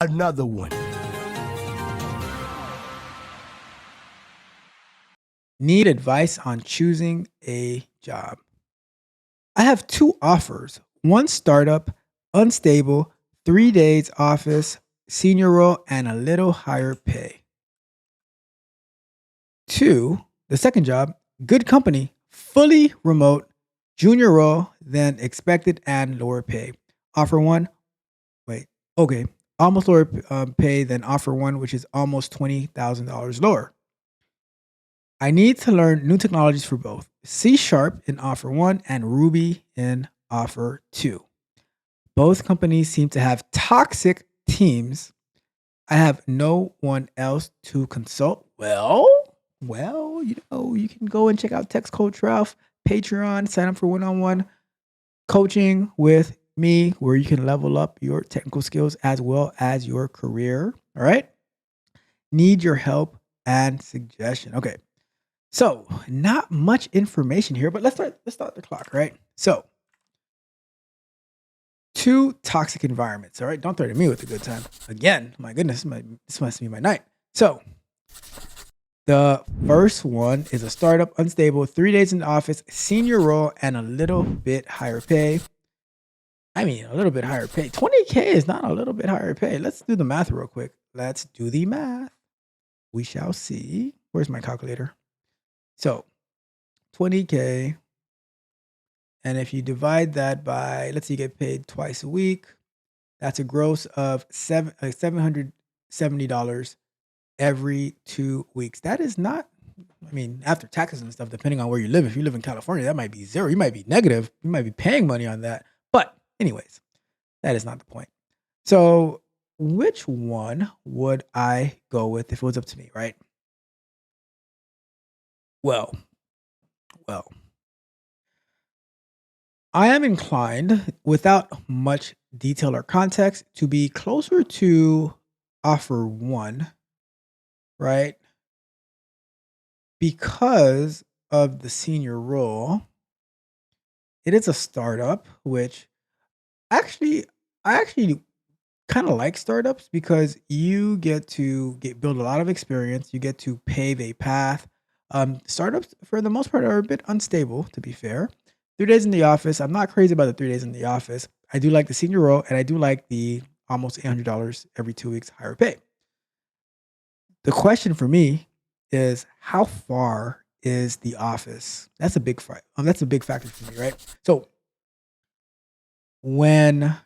Another one. Need advice on choosing a job. I have two offers, one startup, unstable, 3 days office, senior role, and a little higher pay. Two, the second job, good company, fully remote, junior role than expected, and lower pay. Offer one, wait, okay, almost lower pay than offer one, which is almost $20,000 lower. I need to learn new technologies for both C Sharp in offer one and Ruby in offer two. Both companies seem to have toxic teams. I have no one else to consult. You can go and check out Text Coach Ralph, Patreon, sign up for one-on-one coaching with me where you can level up your technical skills as well as your career. All right. Need your help and suggestion. Okay. So, not much information here, but let's start the clock, right? So, two toxic environments, all right? Don't threaten me with a good time. Again, my goodness, this must be my night. So, the first one is a startup, unstable, 3 days in the office, senior role, and a little bit higher pay. I mean, a little bit higher pay. 20K is not a little bit higher pay. Let's do the math real quick. Let's do the math. We shall see. Where's my calculator? So, 20K. And if you divide that by, let's say you get paid twice a week, that's a gross of $770 every 2 weeks. That is not, I mean, after taxes and stuff, depending on where you live. If you live in California, that might be zero. You might be negative. You might be paying money on that. But, anyways, that is not the point. So, which one would I go with if it was up to me, right? Well, well, I am inclined, without much detail or context, to be closer to offer one, right? Because of the senior role, it is a startup, which actually, I actually kind of like startups because you get to build a lot of experience. You get to pave a path. Startups, for the most part, are a bit unstable. To be fair, 3 days in the office. I'm not crazy about the 3 days in the office. I do like the senior role, and I do like the almost $800 every 2 weeks higher pay. The question for me is how far is the office? That's a big fight. That's a big factor for me, right? So when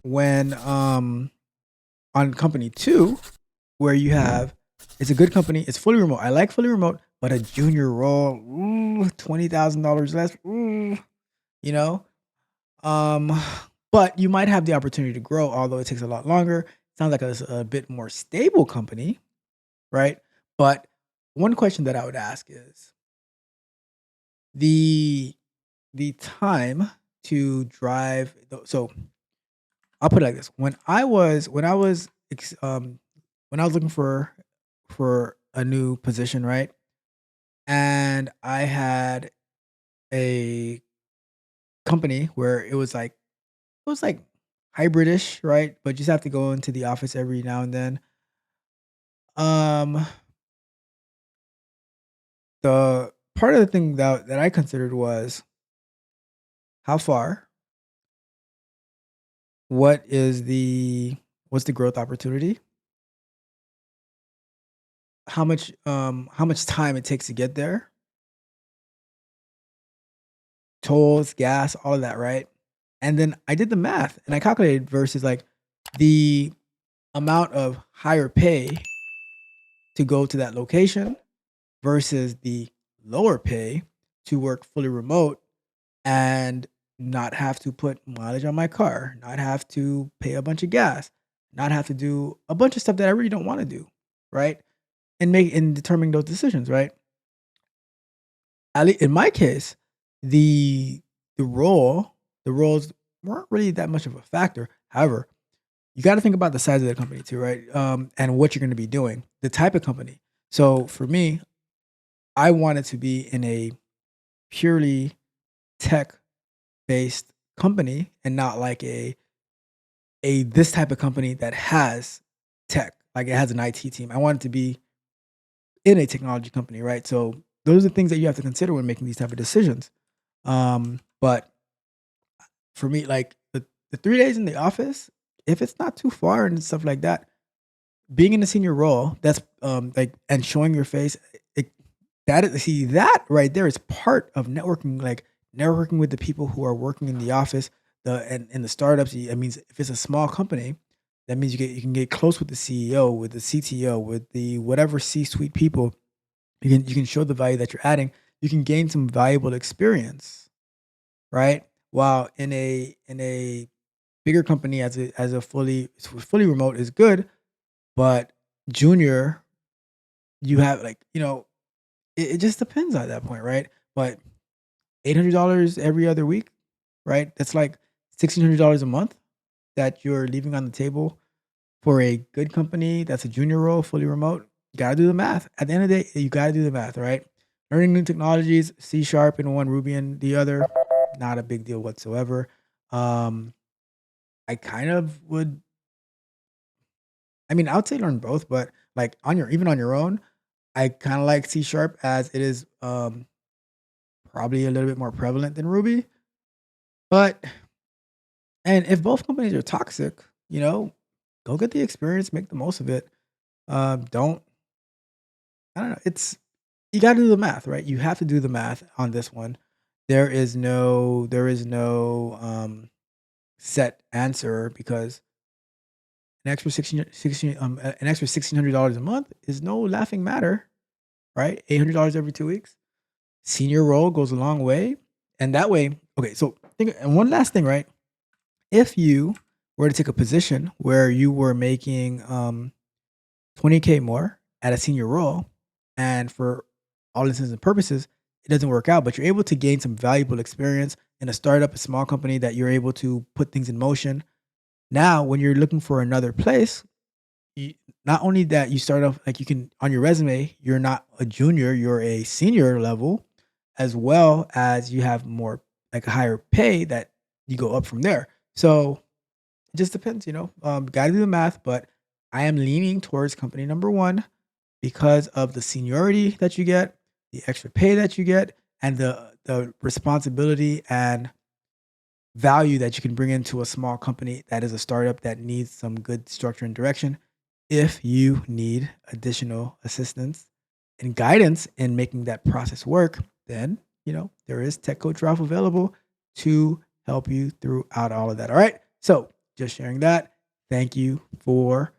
when on company two, where you have it's a good company, it's fully remote. I like fully remote, but a junior role, $20,000 less, you know. Um, but you might have the opportunity to grow, although it takes a lot longer. Sounds like a bit more stable company, right? But one question that I would ask is the the time to drive. So I'll put it like this: when I was looking for a new position, right? And I had a company where it was like hybridish, right? But you just have to go into the office every now and then. Um, the part of the thing that I considered was how far, what is the what's the growth opportunity, how much time it takes to get there, tolls, gas, all of that, right? And then I did the math and I calculated versus like the amount of higher pay to go to that location versus the lower pay to work fully remote and not have to put mileage on my car, not have to pay a bunch of gas, not have to do a bunch of stuff that I really don't want to do, right? And make in determining those decisions, right? In my case, the the role the roles weren't really that much of a factor. However, you got to think about the size of the company too, right? And what you're going to be doing, the type of company. So for me, I wanted to be in a purely tech based company and not like a this type of company that has tech, like it has an IT team. I want it to be in a technology company, right? So those are the things that you have to consider when making these type of decisions. But for me, like the 3 days in the office, if it's not too far and stuff like that, being in a senior role, that's like and showing your face, it, that is see that right there is part of networking, like networking with the people who are working in the office, the and in the startups. It means if it's a small company, that means you can get close with the CEO, with the CTO, with the whatever C-suite people. You can show the value that you're adding. You can gain some valuable experience, right? While in a bigger company as a fully remote is good, but junior, you have like, it just depends at that point, right? But $800 every other week, right? That's like $1,600 a month that you're leaving on the table for a good company that's a junior role, fully remote. You gotta do the math. At the end of the day, you gotta do the math, right? Learning new technologies, C sharp in one, Ruby in the other, not a big deal whatsoever. Um, I kind of would I mean, I would say learn both, but like on your even on your own, I kind of like C sharp as it is probably a little bit more prevalent than Ruby. But and if both companies are toxic, go get the experience, make the most of it. Don't I don't know. It's you got to do the math, right? You have to do the math on this one. There is no set answer because an extra $1,600 a month is no laughing matter, right? $800 every 2 weeks. Senior role goes a long way, and that way, okay. So think, and one last thing, right? If you were to take a position where you were making 20K more at a senior role, and for all intents and purposes, it doesn't work out, but you're able to gain some valuable experience in a startup, a small company that you're able to put things in motion. Now, when you're looking for another place, you, not only that you start off like you can on your resume, you're not a junior, you're a senior level, as well as you have more like a higher pay that you go up from there. So it just depends, got to do the math, but I am leaning towards company number one because of the seniority that you get, the extra pay that you get, and the responsibility and value that you can bring into a small company that is a startup that needs some good structure and direction. If you need additional assistance and guidance in making that process work, then there is Tech Coach Ralph available to help you throughout all of that. All right. So just sharing that. Thank you for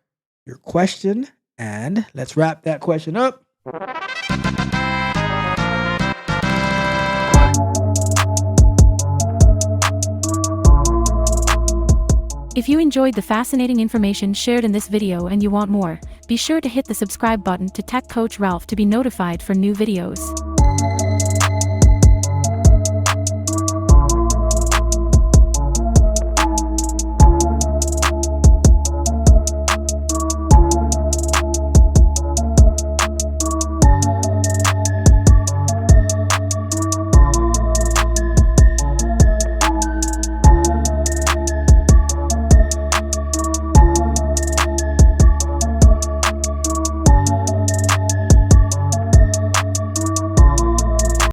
your question. And let's wrap that question up. If you enjoyed the fascinating information shared in this video and you want more, be sure to hit the subscribe button to Tech Coach Ralph to be notified for new videos.